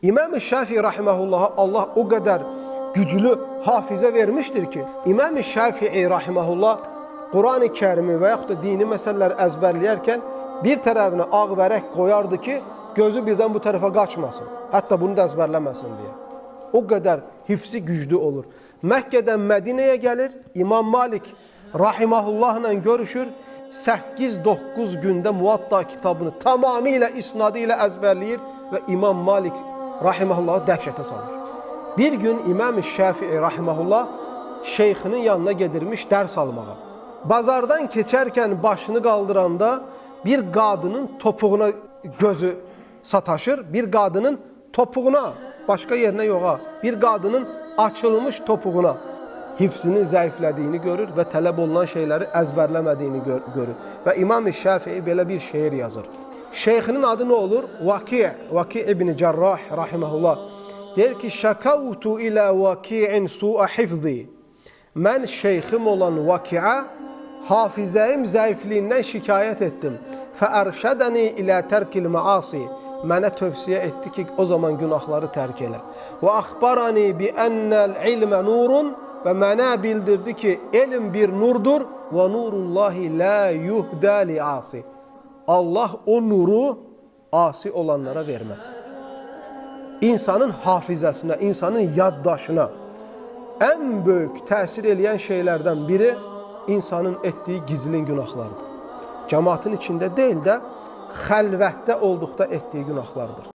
İmam-ı Şafii rahimahullah'a Allah o kadar güclü hafize vermiştir ki, İmam-ı Şafii rahimahullah Kur'an-ı Kerim'i ve yaxud da dini meseleler ezberleyerken bir tarafına ağ verek koyardı ki gözü birden bu tarafa kaçmasın. Hatta bunu da ezberlemesin diye. O kadar hifzi güçlü olur. Mekke'den Medine'ye gelir, İmam Malik rahimahullahla görüşür. 8-9 günde Muvatta kitabını tamamıyla isnadıyla ezberleyir ve İmam Malik rahimahullah'ı dehşete salır. Bir gün İmam-ı Şafii rahimahullah şeyhinin yanına gedirmiş ders almağa. Bazardan geçerken başını kaldıranda bir kadının topuğuna gözü sataşır. Bir kadının topuğuna, başka yerine yoğa, bir kadının açılmış topuğuna hifzinin zayıfladığını görür ve talep olunan şeyleri ezberlemediğini görür. Ve İmam-ı Şafii böyle bir şiir yazır. Şeyhinin adı ne olur? Vaki ibn Cerrah rahimahullah. Der ki şakavtu ila vaki'in su'a hifzi. Ben şeyhim olan Vaki'a hafizayım zayıflığından şikayet ettim. Feerşedeni ila terkil maasi. Mənə tövsiyə etdi ki, o zaman günahları tərk elə. Və axbarani bi ennel ilmə nurun və mənə bildirdi ki, elm bir nurdur və nurullahi la yuhda li asi. Allah o nuru asi olanlara verməz. İnsanın hafizəsinə, insanın yaddaşına ən böyük təsir eləyən şeylərdən biri insanın etdiyi gizlin günahlardır. Cemaatın içində deyil də, xəlvətdə olduqda etdiyi günahlardır.